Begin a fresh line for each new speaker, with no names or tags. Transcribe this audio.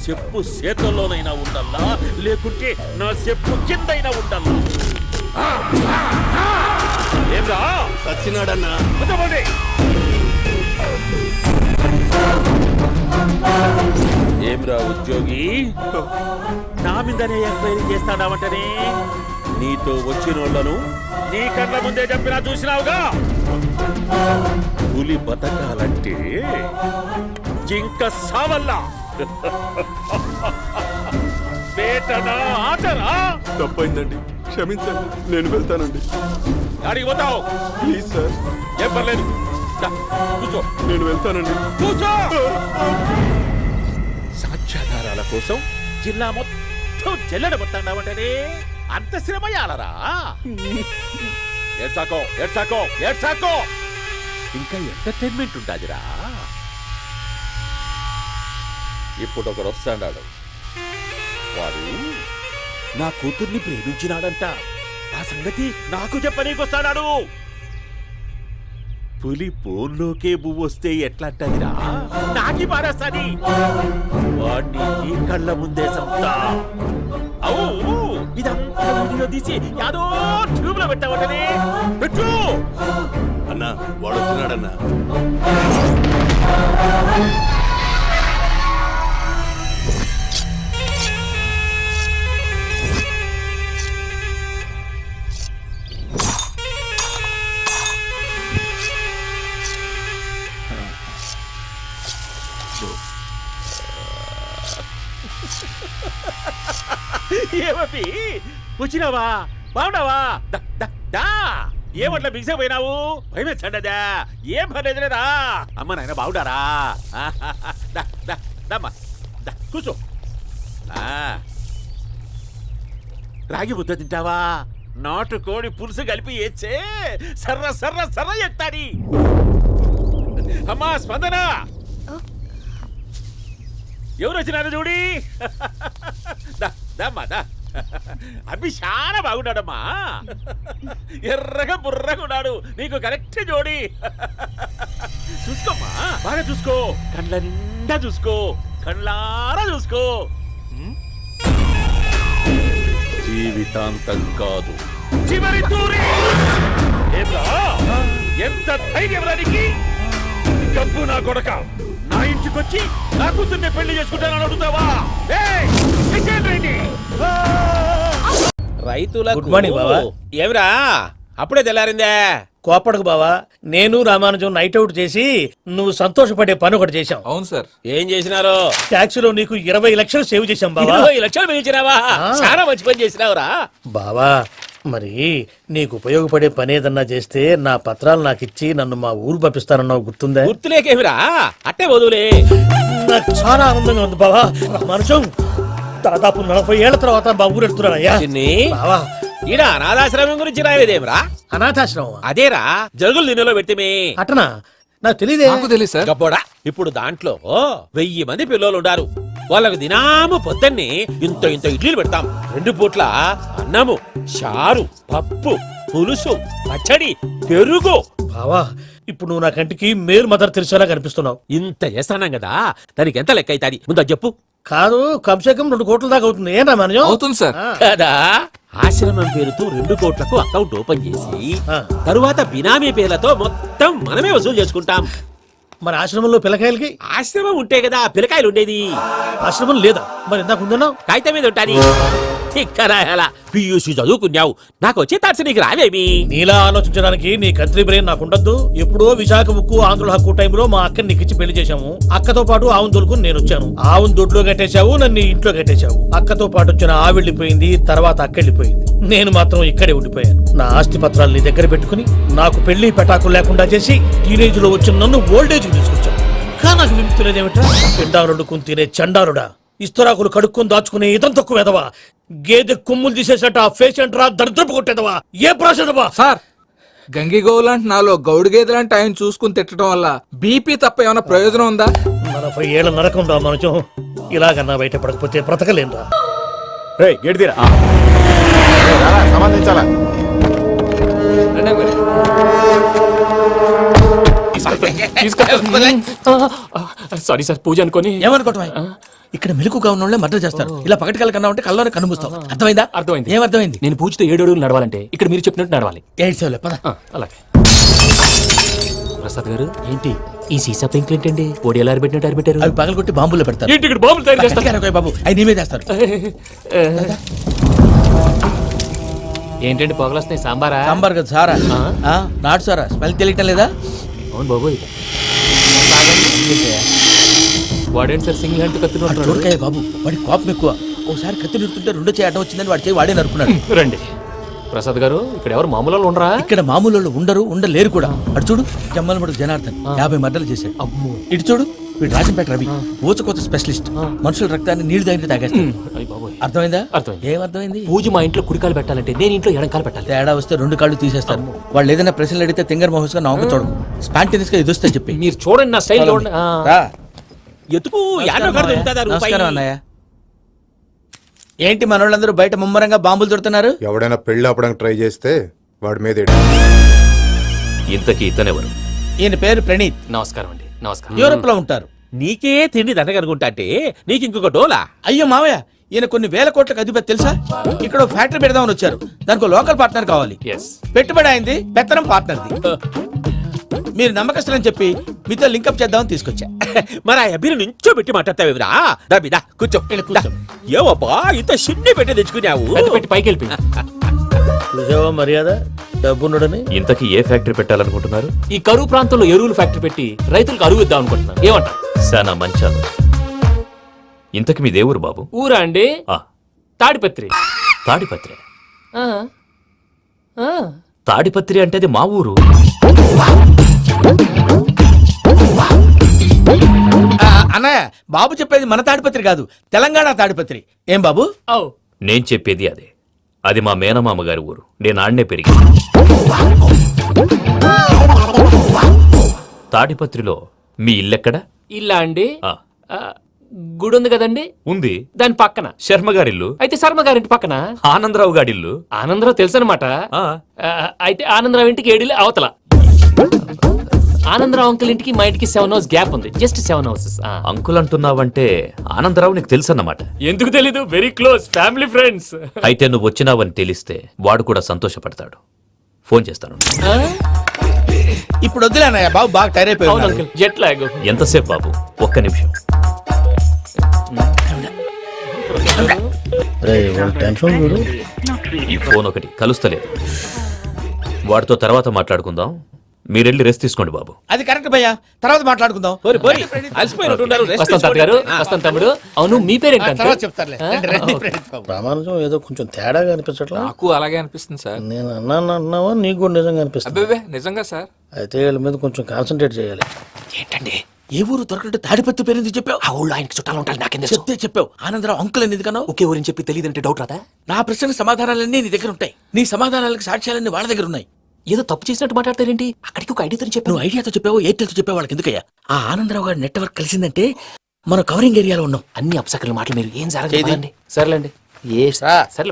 చెప్పు చేతుల్లోనైనా ఉండల్లా, లేకుంటే నా చెప్పు కిందైనా ఉండల్లా. ఏమ్రా
సచ్చినాడన్నా?
ఏమ్రా ఉద్యోగి, నా మీదనే ఎంక్వైరీ చేస్తాడావంటనే? నీతో వచ్చినోళ్లను నీ కళ్ళ ముందే చెప్పినా చూసినావుగా. పులి బతకాలంటే జింక సావల్లా. వేటనా ఆటరా?
తప్పైందండి, క్షమించండి, నేను వెళ్తానండి.
అడిగి పోతావు?
Please sir.
ఏం పర్లేదు, కూర్చో.
నేను వెళ్తానండి.
కూర్చో. సాక్ష్యాధారాల కోసం జిల్లా మొత్తం చెల్లడబట్టావంటనే అంత శ్రమయాలరా? ఏడ్సాకో ఏడ్సాకో ఏడ్సాకో, ఇంకా ఎంటర్టైన్మెంట్ ఉండాదిరా. ఇప్పుడు ఒకడు వస్తాడు, వాడు నా కూతుర్ని ప్రేమించినాడంట. ఆ సంగతి నాకు చెప్పనీకొస్తాడు. పులి పోన్లోకే పువ్వొస్తే ఎట్లాంటదిరా? నాకి పారేస్తాది. వాడిని నీ కళ్ళ ముందే సంతా. అవు ఇదంతా వీడియో తీసి యాదో ట్యూబ్ లో పెట్టావటనే. పెట్టు
అన్నా, వాడు వచ్చినాడన్నా.
ఏమీ వచ్చినావా? బాగున్నావా? ఏమట్లా బిగిసే పోయినావు? భయమేచ్చండదా? ఏం పర్లేదులేదా? అమ్మ నాయన బాగుండారా? కూర్చో. రాగి ముద్ద తింటావా? నాటు కోడి పులుసు కలిపి ఏచ్చే సర్ర సర్ర సర్ర ఎత్తాడి. అమ్మా స్పందన, ఎవరు వచ్చినారు చూడి. అబ్బి చాలా బాగున్నాడమ్మా. ఎర్రగా బుర్రగా ఉన్నాడు. నీకు కరెక్ట్ జోడి. చూసుకోమ్మా, బాగా చూసుకో. కళ్ళ నిండా చూసుకో, కళ్ళారా చూసుకో. జీవితాంతం కాదు, చివరి తూరి. ఎంత ధైర్యం రానికి? డబ్బు నా కొడక నా ఇంటికొచ్చి నా కూతుర్ని పెళ్లి చేసుకుంటానని అడుగుతావా?
రైతులకు
గుడ్ మార్నింగ్ బావా.
ఏమిరా అప్పుడే తెల్లారిందే?
కోపడకు బావా, నేను రామానుజం నైట్ అవుట్ చేసి నువ్వు సంతోషపడే పని ఒకటి చేశాం.
అవును సార్.
ఏం చేసినారు?
ట్యాక్సీలో నీకు 20 లక్షలు సేవ్ చేశాం బావా.
20 లక్షలు మిగిల్చినావా? చాలా మంచి పని చేసినావురా
బావా. మరి నీకు ఉపయోగపడే పని ఏదన్నా చేస్తే నా పత్రాలు నాకు ఇచ్చి నన్ను మా ఊరు పంపిస్తానన్నావు, గుర్తుందా?
గుర్తులేకేమిరా, అట్టే వదులే.
నాకు చాలా ఆనందంగా ఉంది బావా. రామానుజం దాదాపు 40 ఏళ్ల తర్వాత మా ఊరు ఎడుతున్నానయ్యా. బావా,
ఈడ అనాథాశ్రమం గురించి రాలేదేమిరా?
అనాథాశ్రమం
అదేరా, జరుగులు దీనిలో పెట్టిమే.
అటనా? నాకు తెలియదే.
నాకు తెలియదు సార్.
గబ్బోడా, ఇప్పుడు దాంట్లో 1000 మంది పిల్లలు ఉండారు. వాళ్ళకు దినాము పొద్దున్నే ఇంత ఇంత ఇడ్లీలు పెడతాం. 2 పూట్ల అన్నము, చారు, పప్పు, పులుసు, పచ్చడి, పెరుగు.
బావా, ఇప్పుడు నువ్వు నా కంటికి మేరు మదర్ తెలిసేలా కనిపిస్తున్నావు.
ఇంత చేస్తానం కదా, దానికి ఎంత లెక్క అవుతాది ముందు చెప్పు.
కాదు, కంసేకం 2 కోట్ల దాకా అవుతుంది. ఏం రామానుజం?
అవుతుంది సార్.
కదా, ఆశ్రమం పేరుతో 2 కోట్లకు అకౌంట్ ఓపెన్ చేసి తరువాత బినామీ పేర్లతో మొత్తం మనమే వసూలు చేసుకుంటాం.
మరి ఆశ్రమంలో పిల్లకాయలకి?
ఆశ్రమం ఉంటే కదా పిల్లకాయలు ఉండేది.
ఆశ్రమం లేదా? మరి ఇందాక ఉందన్నావు.
కాగితం మీద ఉంటాది. తిక్కరాయాలా, పియూసీ చదువుకున్నావు, నాకు వచ్చే తాట్స్ నీకు రావేమి?
నీలా ఆలోచించడానికి నీ కంట్రీ బ్రెయిన్ నాకు ఉండద్దు. ఎప్పుడో విశాఖ ఉక్కు ఆంధ్రుల హక్కు టైంలో మా అక్కని నీకిచ్చి పెళ్లి చేశాము. అక్కతో పాటు ఆవును దొడుకు నేను వచ్చాను. ఆవును దొడ్లో కట్టేశావు, నన్ను ఇంట్లో కట్టేశావు. అక్కతో పాటు వచ్చిన ఆవు వెళ్ళిపోయింది, తర్వాత అక్క వెళ్ళిపోయింది. నేను మాత్రం ఇక్కడే ఉండిపోయాను. నా ఆస్తి పత్రాలు నీ దగ్గర పెట్టుకుని నాకు పెళ్లి పెటాకులు లేకుండా చేసి టీనేజ్ లో వచ్చిన నన్ను ఓల్డేజ్ తీసుకొచ్చాను. కానీ నాకు విముక్తి లేదేమిటా? పిండారుడుకుని తినే చండారుడా, ఇస్తరాకులు కడుక్కొని దాచుకునే ఇతం తక్కువ ఎదవా, గేదె కొమ్ములు తీసేసట ఆ పేషెంట్ రా దరిద్రపు కొట్టేదవా, ఏ ప్రాసెదవా?
సార్, గంగిగోవులాంటి నాలో గౌడు గేదెలాంటి ఆయన చూసుకుని తిట్టడం వల్ల బీపీ తప్ప ఏమైనా ప్రయోజనం ఉందా?
40 ఏళ్ల నరకం రా మనచం. ఇలాగన్నా బయటపడకపోతే బ్రతకలేనురా.
గేడిదిరా సంబంధించాలా?
సారీ సార్, పూజ అనుకోని.
ఏమనుకోవటం? ఇక్కడ మెలకుగా ఉన్న వాళ్ళే మర్డర్ చేస్తారు. ఇలా పగటి కళ్ళ కన్నా ఉంటే కళ్ళలోనే కనుమూస్తావు. అర్థమైందా?
అర్థమైంది.
ఏమర్థమైంది?
నేను పూజతో 7 అడుగులు నడవాలంటే ఇక్కడ మీరు చెప్పినట్టు నడవాలి.
ఏడ్చేవులే పద.
అలాగే. ప్రసాద్ గారు,
ఏంటి
ఈ సీసా పెంకులు ఏంటండి? పొడి ఎలా అరబెట్టినట్టు అరబెట్టారు?
అవి పగలగొట్టి బాంబులో పెడతారు.
ఏంటి ఇక్కడ బాంబులు తయారు చేస్తారు?
గట్టిగా అరవై బాబు, అవి నీవే చేస్తారు.
ఏంటండి పొగలు వస్తున్నాయి? సాంబారా?
సాంబార్ కదా సారా. నాటు సారా స్మెల్ తెలియటం లేదా?
అవును బాబోయ్. వాడేంటి సార్ సింగిల్ హ్యాండ్ కత్తి నరుకుతున్నాడు?
చూడకాయ బాబు, వాడి కోపం ఎక్కువ. ఒకసారి కత్తి నిరుతుంటే రెండో చేయటం వచ్చిందని వాడి చేయి వాడే నరుకున్నాడు.
రండి ప్రసాద్ గారు, ఇక్కడ ఎవరు మామూలు వాళ్ళు ఉండరా?
ఇక్కడ మామూలు వాళ్ళు ఉండలేరు కూడా. అటు చూడు, జమ్మలమడు జనార్దన్ 50 మర్డర్లు చేశాడు.
అమ్మో.
ఇటు చూడు, వీడు రాజంపేట రవి ఊచకోత స్పెషలిస్ట్. మనుషుల రక్తాన్ని నీళ్లు దగ్గర తాగేస్తాడు.
అయ్య బాబోయ్.
అర్థమైందా?
అర్థమైంది.
ఏమర్థమైంది?
పూజ మా ఇంట్లో కుడికాలు పెట్టాలంటే నేను ఇంట్లో ఎడంకాలు పెట్టాలి.
తేడా వస్తే 2 కాళ్ళు తీసేస్తారు. వాళ్ళు ఏదైనా ప్రశ్నలు అడిగితే తింగర్ మహోస్ గా నవ్వు చూడకు. స్పాంటినియస్ గా ఎదుస్తా చెప్పి.
మీరు చూడండి నా స్టైల్ చూడండి.
రా.
ఎతుకు యాడో కాడ దొరుకుతుందా రూపాయి?
నమస్కారం అన్నయ్య. ఏంటి మనోళ్ళందరూ బయట ముమ్మరంగా బాంబులు దొరుకుతున్నారు?
ఎవడైనా పెళ్లి ఆపడానికి ట్రై చేస్తే వాడి మీద
ఇంతకీ ఇతనెవరు?
ఈయన పేరు ప్రణీత్.
నమస్కారం అండి. నమస్కారం.
యూరోప్ లో ఉంటారు.
నీకే తిండి దండగనుకుంటా అంటే నీకు ఇంకొక డోలా?
అయ్యో మావయ్య, ఈయన కొన్ని వేల కోట్లకు అధిపతి తెలుసా? ఇక్కడ ఓ ఫ్యాక్టరీ పెడదామని వచ్చారు. దానికి లోకల్ పార్ట్నర్ కావాలి.
ఎస్.
పెట్టుబడి అయింది, పెత్తనం పార్ట్నర్ది. మీరు నమ్మకస్తులని చెప్పి మీతో లింకప్ చేద్దామని తీసుకొచ్చా.
మరి ఆ అబ్బిని నుంచో పెట్టి మాట్లాడతావేమిరా? దాబిదా కూర్చో.
కూర్చో.
ఏవబ్బా ఇంత సిన్ని పెట్టి తెచ్చుకున్నావు?
పెద్ద పెట్టి పైకి వెళ్ళి
చూసావా మర్యాద డబ్బున్నడని?
ఇంతకీ ఏ ఫ్యాక్టరీ పెట్టాలనుకుంటున్నారు?
ఈ కరువు ప్రాంతంలో ఎరువులు ఫ్యాక్టరీ పెట్టి రైతులకు అరువు ఇద్దాం అనుకుంటున్నాను. ఏమంటారు?
శానా మంచాలు. ఇంతకి మీ దేవురు బాబు?
ఊరా అండి?
ఆ,
తాడిపత్రి.
తాడిపత్రి.
ఆ. ఆ.
తాడిపత్రి అంటే అది మా ఊరు.
అన్నయ్య, బాబు చెప్పేది మన తాడిపత్రి కాదు, తెలంగాణ తాడిపత్రి. ఏం బాబు?
ఓ.
నేను చెప్పేది అదే. అది మా మేనమామ గారి ఊరు. నేను ఆడనే పెరిగి. తాడిపత్రిలో మీ ఇల్లెక్కడ?
ఇల్లా అండి?
ఆ,
ఆ, గుడి ఉంది కదండి,
ఉంది.
దాని పక్కన.
శర్మ గారిల్లు.
అయితే శర్మ గారింటి పక్కన
ఆనందరావు గారిల్లు.
ఆనందరావు తెలుసు అనమాట.
ఆ,
అయితే ఆనందరావు ఇంటికి 7 అవతల. ఆనందరావు అంకుల్ ఇంటికి మా ఇంటికి 7 hours గ్యాప్ ఉంది. Just 7 houses.
అంకుల్ అంటున్నావంటే ఆనందరావు నీకు తెలుసు అన్నమాట.
ఎందుకు తెలీదు? Very close family friends.
అయితే నువ్వు వచ్చినావని తెలిస్తే వాడు కూడా సంతోషపడతాడు. ఫోన్ చేస్తాను.
ఇప్పుడు వద్దులే అన్నయ్య, బాబు బాగా టైర్
అవును
అయిపోయి.
Uncle, jet lag.
ఎంతసేపు బాబు? ఒక్క నిమిషం. ఈ ఫోన్ ఒకటి కలుస్తలేదు. వాడితో తర్వాత మాట్లాడుకుందాం. మీరెళ్ళి రెస్ట్ తీసుకోండి బాబు.
అది కరెక్ట్ భయ్యా, తర్వాత మాట్లాడుకుందాం.
పోరి పోరి అలసిపోయినట్టున్నారు. రెస్ట్
వస్తాను తాత గారు, వస్తాను తమ్ముడు. అవును మీ పేరేంటి
తర్వాత
అంకుల్?
చెప్తారులే. రండి, రండి, ప్రణీత్ బాబు.
రామానుజం ఏదో కొంచెం తేడాగా అనిపించట్లా?
నాకు అలాగే అనిపిస్తుంది సార్.
నేను అన్నావా నీకు కూడా నిజంగా అనిపిస్తుంది?
అబ్బే నిజంగా సార్.
అయితే వీళ్ళ మీద కొంచెం కాన్సన్ట్రేట్ చేయాలి.
ఏంటండి
ఏ ఊరు దొరకట్టు తాడిపత్రి పేరు ఎందుకు చెప్పావు?
ఆ ఊళ్ళో ఆయనకి చుట్టాలు ఉంటారు. నాకేం తెలుసు?
చెప్తే చెప్పావు. ఆనందరావు అంకుల్ అని ఎందుకన్నావు?
ఒకే ఊరిని చెప్పి తెలియదంటే డౌట్ రాదా?
నా ప్రశ్నకు సమాధానాలన్నీ నీ దగ్గర ఉంటాయి. నీ సమాధానాలకు సాక్ష్యాలన్నీ వాళ్ళ దగ్గర ఉన్నాయి.
ఏదో తప్పు చేసినట్టు మాట్లాడతారేంటి? అక్కడికి ఒక ఐడియాతో చెప్పు.
నువ్వు ఐడియాతో చెప్పావు, ఎయిర్టెల్తో చెప్పావు, వాళ్ళకి ఎందుకయ్యా? ఆ ఆనందరావు గారి నెట్వర్క్ కలిసిందంటే మనం కవరింగ్ ఏరియాలో ఉన్నాం.
అన్ని అప్సకర్ల మాటలు మీరు ఏం
ఏది?
జరగదు. సర్లేండి. ఏ
రా.
సర్లే